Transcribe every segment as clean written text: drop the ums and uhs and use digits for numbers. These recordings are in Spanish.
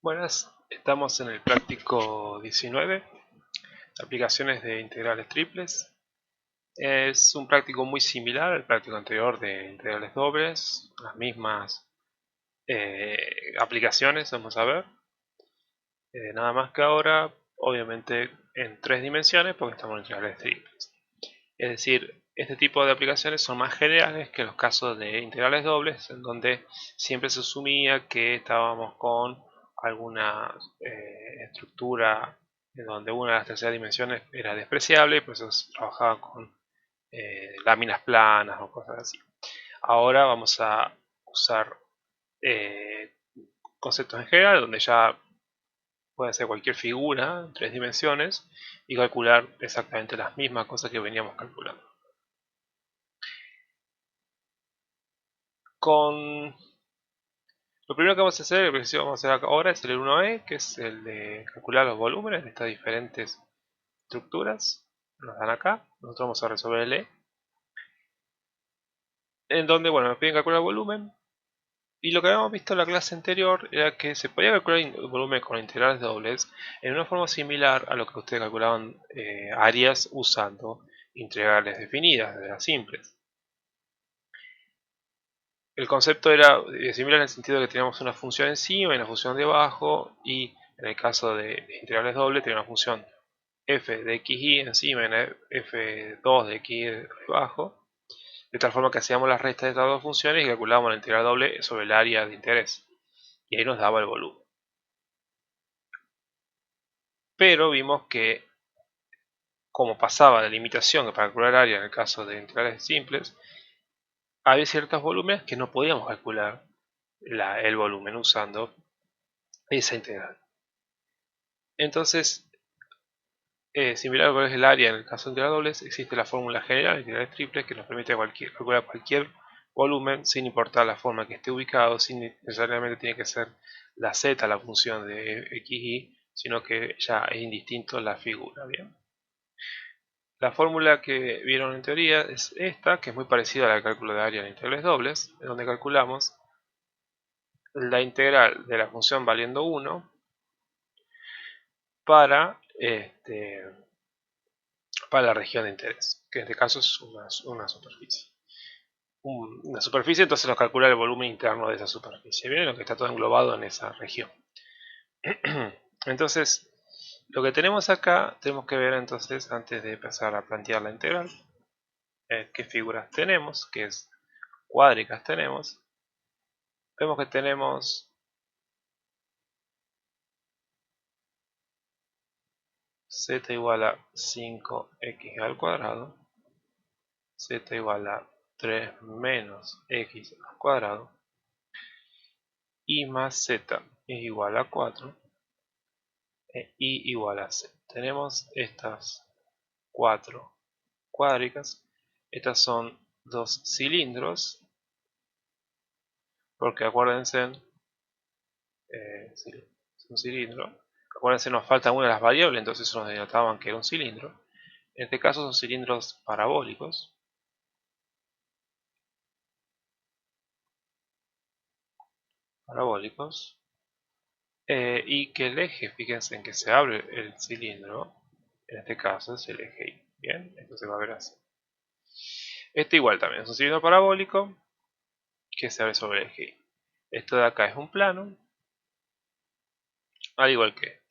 Buenas, estamos en el práctico 19, aplicaciones de integrales triples. Es un práctico muy similar al práctico anterior de integrales dobles, las mismas aplicaciones, vamos a ver. Nada más que ahora, obviamente en tres dimensiones, porque estamos en integrales triples. Es decir, este tipo de aplicaciones son más generales que los casos de integrales dobles, en donde siempre se asumía que estábamos con alguna estructura en donde una de las terceras dimensiones era despreciable, pues se trabajaba con láminas planas o cosas así. Ahora vamos a usar eh, conceptos en general, donde ya puede ser cualquier figura en tres dimensiones y calcular exactamente las mismas cosas que veníamos calculando. Lo primero que vamos a hacer, el ejercicio que vamos a hacer ahora es el 1E, que es el de calcular los volúmenes de estas diferentes estructuras. Nos dan acá, nosotros vamos a resolver el E, en donde, bueno, nos piden calcular el volumen. Y lo que habíamos visto en la clase anterior era que se podía calcular el volumen con integrales dobles en una forma similar a lo que ustedes calculaban áreas usando integrales definidas, de las simples. El concepto era similar en el sentido de que teníamos una función encima y una función debajo, y en el caso de integrales dobles tenía una función f de xy encima y f2 de xy debajo, de tal forma que hacíamos las restas de estas dos funciones y calculábamos la integral doble sobre el área de interés, y ahí nos daba el volumen. Pero vimos que, como pasaba la limitación para calcular área en el caso de integrales simples, había ciertos volúmenes que no podíamos calcular el volumen usando esa integral. Entonces, similar a cuál es el área en el caso de integrales dobles, existe la fórmula general de integrales triples que nos permite calcular cualquier volumen sin importar la forma que esté ubicado, sin necesariamente tiene que ser la z la función de xy, sino que ya es indistinto la figura. Bien. La fórmula que vieron en teoría es esta, que es muy parecida a la del cálculo de área en integrales dobles, en donde calculamos la integral de la función valiendo 1 para la región de interés, que en este caso es una superficie. Una superficie, entonces nos calcula el volumen interno de esa superficie, ¿bien? Lo que está todo englobado en esa región. Entonces, lo que tenemos acá, tenemos que ver entonces, antes de empezar a plantear la integral, qué figuras tenemos, qué cuádricas tenemos. Vemos que tenemos z igual a 5x al cuadrado, z igual a 3 menos x al cuadrado, y más z es igual a 4, e y igual a c. Tenemos estas cuatro cuádricas. Estas son dos cilindros, porque acuérdense, es un cilindro. Acuérdense, nos falta una de las variables, entonces eso nos denotaban que era un cilindro. En este caso son cilindros parabólicos. Y que el eje, fíjense en que se abre el cilindro, en este caso es el eje Y. Bien, esto se va a ver así. Este igual también es un cilindro parabólico que se abre sobre el eje Y. Esto de acá es un plano, al igual que.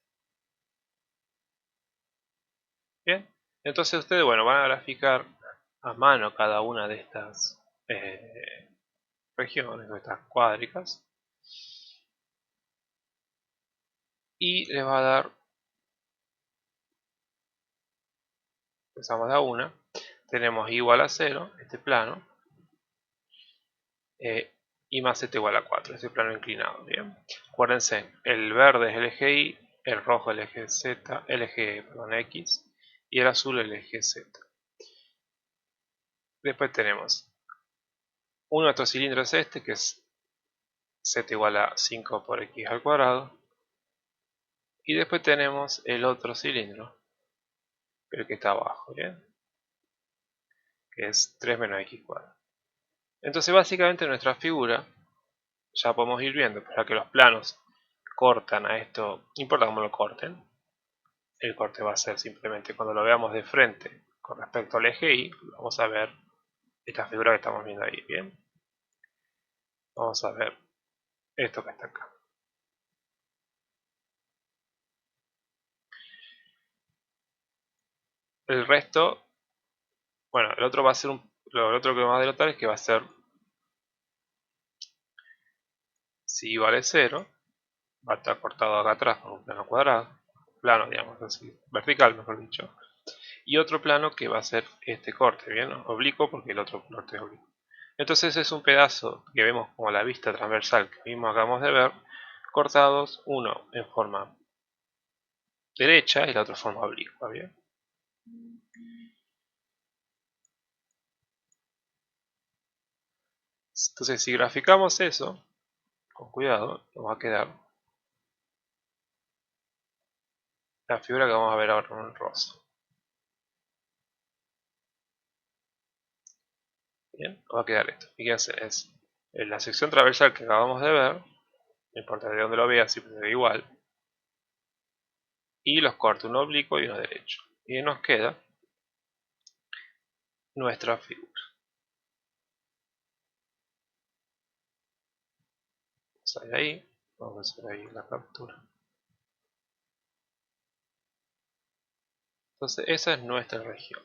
Bien, entonces ustedes, bueno, van a graficar a mano cada una de estas regiones, de estas cuádricas, y les va a dar, empezamos de a una, tenemos igual a 0, este plano, y más z igual a 4, este plano inclinado. Bien, acuérdense, el verde es el eje Y, el rojo el eje Z, el eje X, y el azul el eje Z. Después tenemos uno de nuestros cilindros, es este, que es z igual a 5 por x al cuadrado, y después tenemos el otro cilindro, el que está abajo, ¿bien? Que es 3 menos x cuadrado. Entonces básicamente nuestra figura, ya podemos ir viendo, para que los planos cortan a esto, no importa cómo lo corten, el corte va a ser simplemente cuando lo veamos de frente con respecto al eje Y, vamos a ver esta figura que estamos viendo ahí, ¿bien? Vamos a ver esto que está acá. El resto, bueno, el otro va a ser lo otro que vamos a denotar es que va a ser, si Y vale 0, va a estar cortado acá atrás con un plano cuadrado, plano digamos así, vertical mejor dicho, y otro plano que va a ser este corte, bien, oblicuo porque el otro corte es oblicuo. Entonces es un pedazo que vemos como la vista transversal que mismo acabamos de ver, cortados uno en forma derecha y la otra forma oblicua, bien. Entonces si graficamos eso, con cuidado, nos va a quedar la figura que vamos a ver ahora en rosa. Bien, nos va a quedar esto. Fíjense, es la sección transversal que acabamos de ver, no importa de dónde lo veas, siempre da igual, y los cortes, uno oblicuo y uno derecho. Y nos queda nuestra figura. Vamos a ir ahí, vamos a hacer ahí la captura. Entonces esa es nuestra región.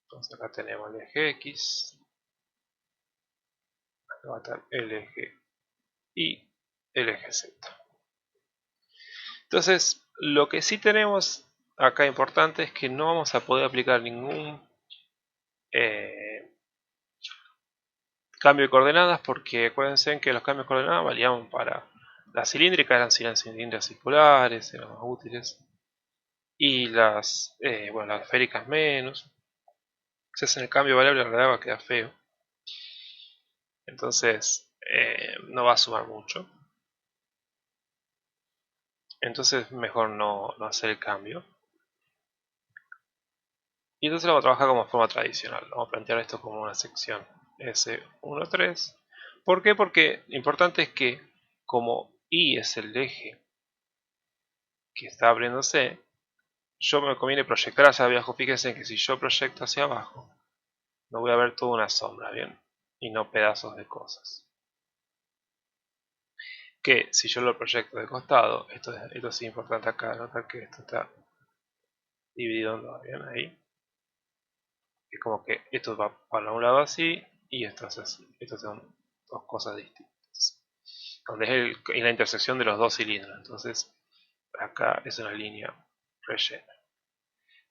Entonces acá tenemos el eje X, acá va a estar el eje Y, el eje Z. Entonces lo que sí tenemos acá importante es que no vamos a poder aplicar ningún cambio de coordenadas porque acuérdense que los cambios de coordenadas valían para las cilíndricas, eran cilindros circulares, eran más útiles, y bueno, las esféricas menos. Si hacen el cambio variable, la verdad va a quedar feo. Entonces, no va a sumar mucho. Entonces, mejor no hacer el cambio. Y entonces lo vamos a trabajar como forma tradicional. Vamos a plantear esto como una sección S13. ¿Por qué? Porque lo importante es que como Y es el eje que está abriéndose, yo me conviene proyectar hacia abajo. Fíjense que si yo proyecto hacia abajo, no voy a ver toda una sombra, ¿bien? Y no pedazos de cosas. Que si yo lo proyecto de costado, esto es importante acá, notar que esto está dividido en dos, ¿bien? Ahí. Es como que esto va para un lado así y esto es así. Estas son dos cosas distintas. Donde es en la intersección de los dos cilindros. Entonces, acá es una línea rellena.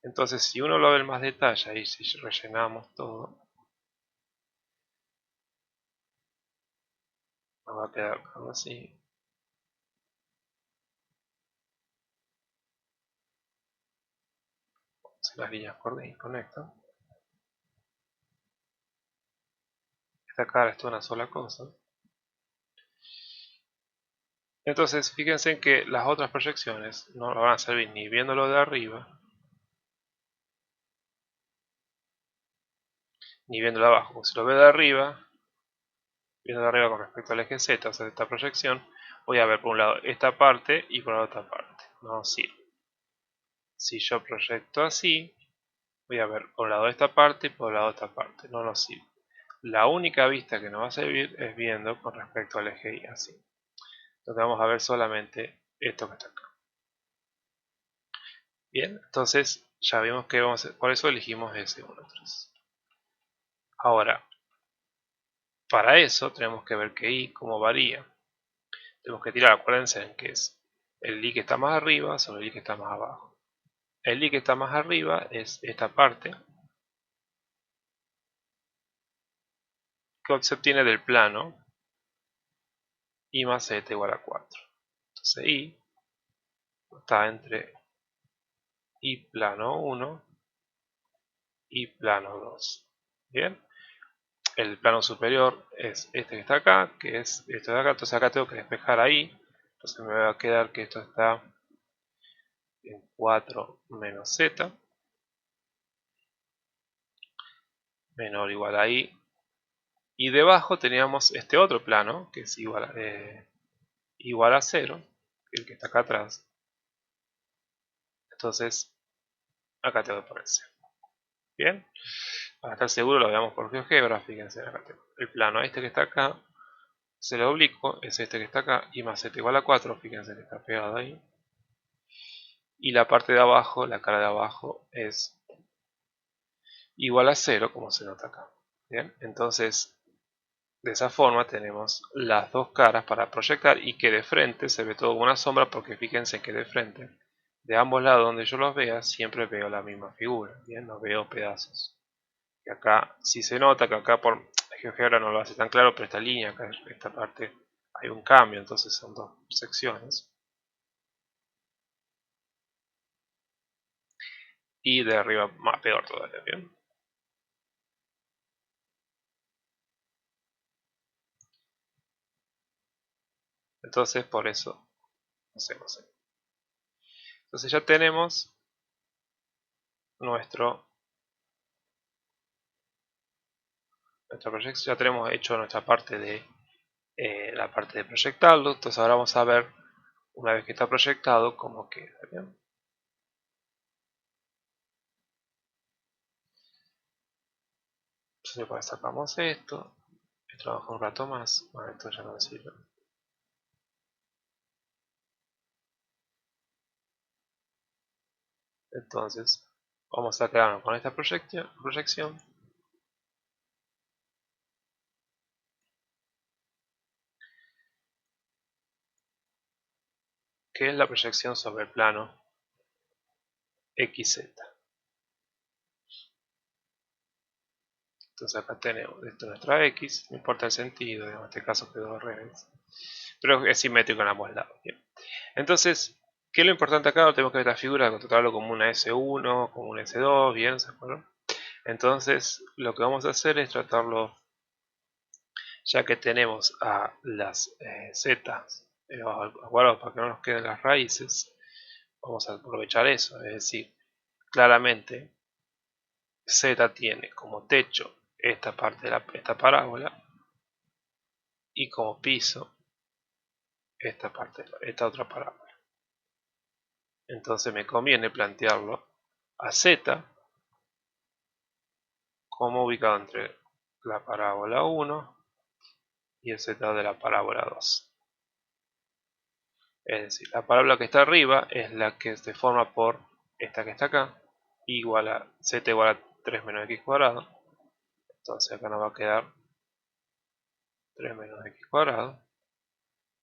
Entonces, si uno lo ve en más detalle, ahí si rellenamos todo, nos va a quedar algo así. Si las líneas conectan. Esta cara es una sola cosa. Entonces, fíjense en que las otras proyecciones no van a servir ni viéndolo de arriba, ni viéndolo de abajo. Si lo veo de arriba, viendo de arriba con respecto al eje Z, o sea, esta proyección, voy a ver por un lado esta parte y por la otra parte. No sirve. Si yo proyecto así, voy a ver por un lado esta parte y por el lado esta parte. No nos sirve. La única vista que nos va a servir es viendo con respecto al eje Y, así. Entonces vamos a ver solamente esto que está acá. Bien, entonces ya vimos que por eso elegimos S13. Ahora, para eso tenemos que ver que Y cómo varía. Tenemos que tirar, acuérdense en que es el I que está más arriba sobre el I que está más abajo. El I que está más arriba es esta parte que se obtiene del plano I más Z igual a 4. Entonces I está entre I plano 1 y plano 2. Bien, el plano superior es este que está acá, que es esto de acá. Entonces acá tengo que despejar ahí. Entonces me va a quedar que esto está en 4 menos Z menor o igual a I. Y debajo teníamos este otro plano, que es igual igual a 0, el que está acá atrás. Entonces, acá tengo que poner 0. Bien, para estar seguro lo veamos por GeoGebra. Fíjense, acá tengo el plano este que está acá, es el oblicuo, es este que está acá, y más 7 igual a 4, fíjense que está pegado ahí. Y la parte de abajo, la cara de abajo, es igual a 0, como se nota acá. Bien, entonces de esa forma tenemos las dos caras para proyectar, y que de frente se ve todo como una sombra, porque fíjense que de frente, de ambos lados donde yo los vea, siempre veo la misma figura. Bien, no veo pedazos. Y acá sí se nota que acá por GeoGebra no lo hace tan claro, pero esta línea, acá, esta parte, hay un cambio, entonces son dos secciones. Y de arriba más peor todavía, bien. Entonces por eso hacemos ahí. Entonces ya tenemos nuestra proyección, ya tenemos hecho nuestra parte de la parte de proyectarlo. Entonces ahora vamos a ver, una vez que está proyectado, cómo queda. ¿Bien? Entonces pues sacamos esto y trabajo un rato más. Bueno, esto ya no me sirve. Entonces vamos a quedarnos con esta proyección, que es la proyección sobre el plano XZ. Entonces acá tenemos esto nuestra X, no importa el sentido, en este caso quedó al revés, pero es simétrico en ambos lados. Bien. Entonces, ¿qué es lo importante acá? Tenemos que ver esta figura, tratarlo como una S1, como una S2, bien, ¿se acuerdan? Entonces, lo que vamos a hacer es tratarlo, ya que tenemos a las Z guardados para que no nos queden las raíces, vamos a aprovechar eso, es decir, claramente Z tiene como techo esta parte de esta parábola, y como piso esta otra parábola. Entonces me conviene plantearlo a Z como ubicado entre la parábola 1 y el Z de la parábola 2. Es decir, la parábola que está arriba es la que se forma por esta que está acá, igual a Z igual a 3 menos x cuadrado. Entonces acá nos va a quedar 3 menos x cuadrado,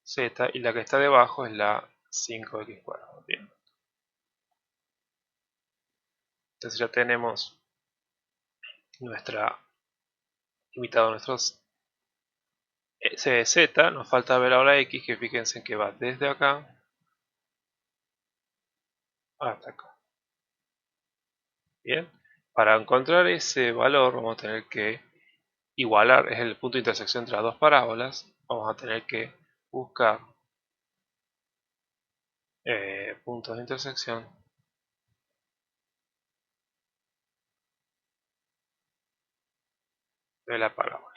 Z, y la que está debajo es la 5x cuadrado. Bien. Entonces ya tenemos limitado nuestros Z. Nos falta ver ahora X, que fíjense que va desde acá hasta acá. Bien, para encontrar ese valor vamos a tener que igualar, es el punto de intersección entre las dos parábolas. Vamos a tener que buscar puntos de intersección de la parábola.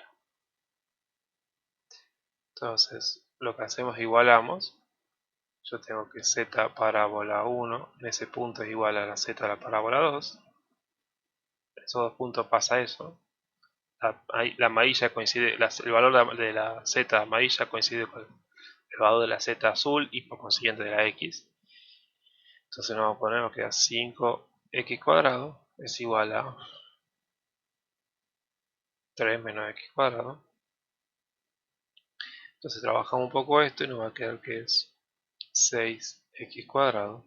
Entonces lo que hacemos es igualamos. Yo tengo que Z parábola 1 en ese punto es igual a la Z de la parábola 2. En esos dos puntos pasa eso. La amarilla coincide, el valor de la Z amarilla coincide con el valor de la Z azul, y por consiguiente de la X. Entonces nos vamos a poner, nos queda 5x cuadrado es igual a 3 menos x cuadrado. Entonces trabajamos un poco esto y nos va a quedar que es 6x cuadrado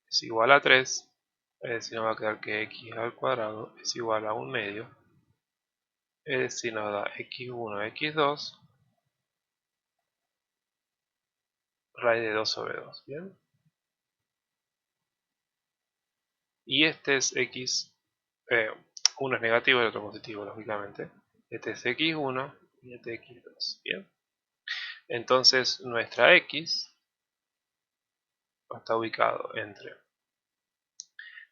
es igual a 3. Es decir, nos va a quedar que x al cuadrado es igual a 1 medio. Es decir, nos da x1, x2 raíz de 2 sobre 2. Bien. Y este es x, uno es negativo y el otro positivo, lógicamente. Este es x1 y este x2. Bien. Entonces nuestra x está ubicado entre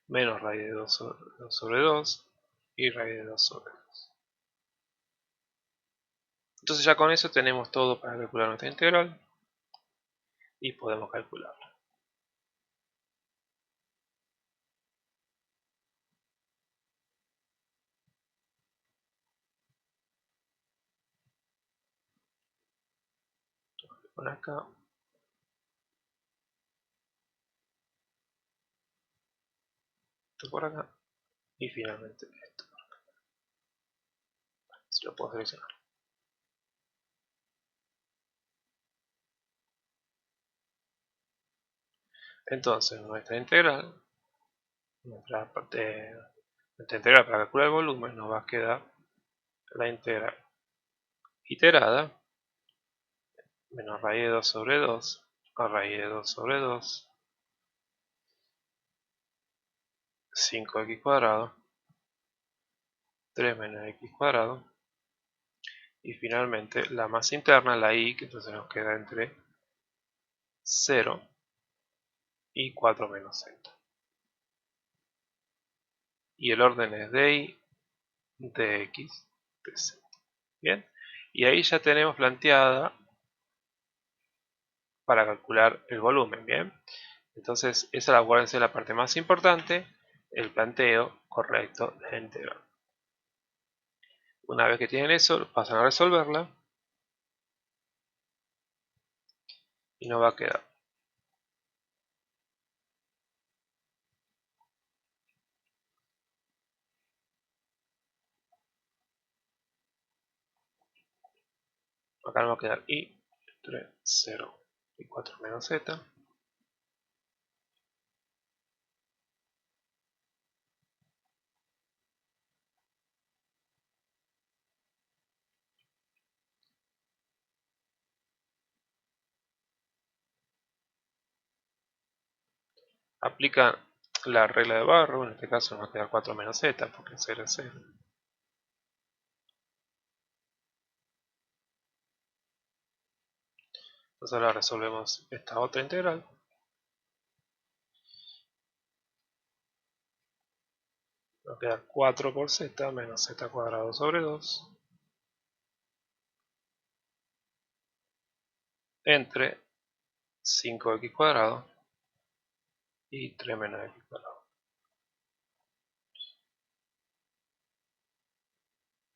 menos raíz de 2 sobre 2 y raíz de 2 sobre 2. Entonces ya con eso tenemos todo para calcular nuestra integral y podemos calcularla. Por acá. Esto por acá. Y finalmente esto. Si lo puedo seleccionar. Entonces nuestra integral para calcular el volumen nos va a quedar la integral iterada menos raíz de 2 sobre 2 a raíz de 2 sobre 2 5x cuadrado 3 menos x cuadrado y finalmente la masa interna, la y, que entonces nos queda entre 0 y 4 menos z. Y el orden es de y, de x, de z. Bien, y ahí ya tenemos planteada para calcular el volumen. Bien, entonces esa es la parte más importante, el planteo correcto de la integral. Una vez que tienen eso, pasan a resolverla y nos va a quedar acá nos va a quedar y entre 0 y 4 menos z. Aplica la regla de Barrow, en este caso nos va a quedar 4 menos z porque 0 es 0. Entonces ahora resolvemos esta otra integral. Nos queda 4 por z menos z cuadrado sobre 2 entre 5x cuadrado y 3 menos x cuadrado.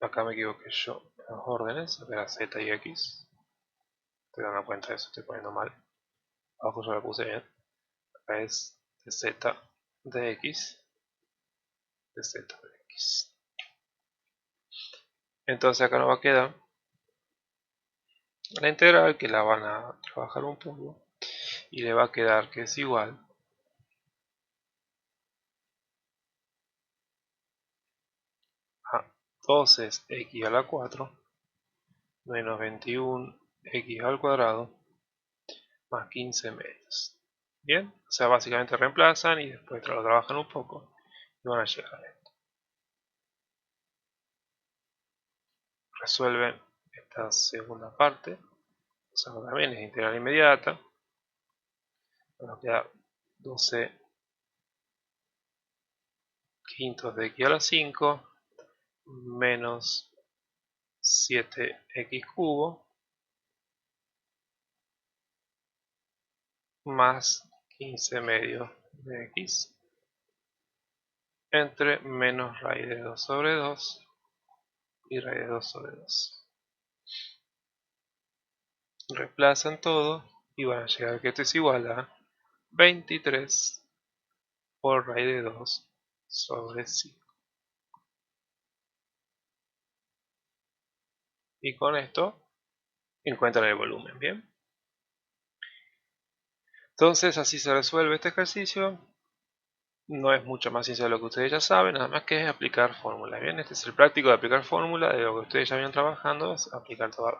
Acá me equivoqué yo en los órdenes, era z y x. Estoy dando cuenta de eso, estoy poniendo mal. Abajo yo lo puse bien. Acá es de z de x, de z de x. Entonces acá nos va a quedar la integral, que la van a trabajar un poco, y le va a quedar que es igual a 12x a la 4 menos 21x al cuadrado más 15 medios. Bien, o sea, básicamente reemplazan y después lo trabajan un poco y van a llegar a esto. Resuelven esta segunda parte, o sea, también es integral inmediata. Nos queda 12 quintos de x a la 5 menos 7x cubo más 15 medios de x entre menos raíz de 2 sobre 2 y raíz de 2 sobre 2. Reemplazan todo y van a llegar a que esto es igual a 23 por raíz de 2 sobre 5. Y con esto encuentran el volumen, ¿bien? Entonces así se resuelve este ejercicio. No es mucho más ciencia de lo que ustedes ya saben, nada más que es aplicar fórmulas. Bien, este es el práctico de aplicar fórmula, de lo que ustedes ya vienen trabajando, es aplicar toda la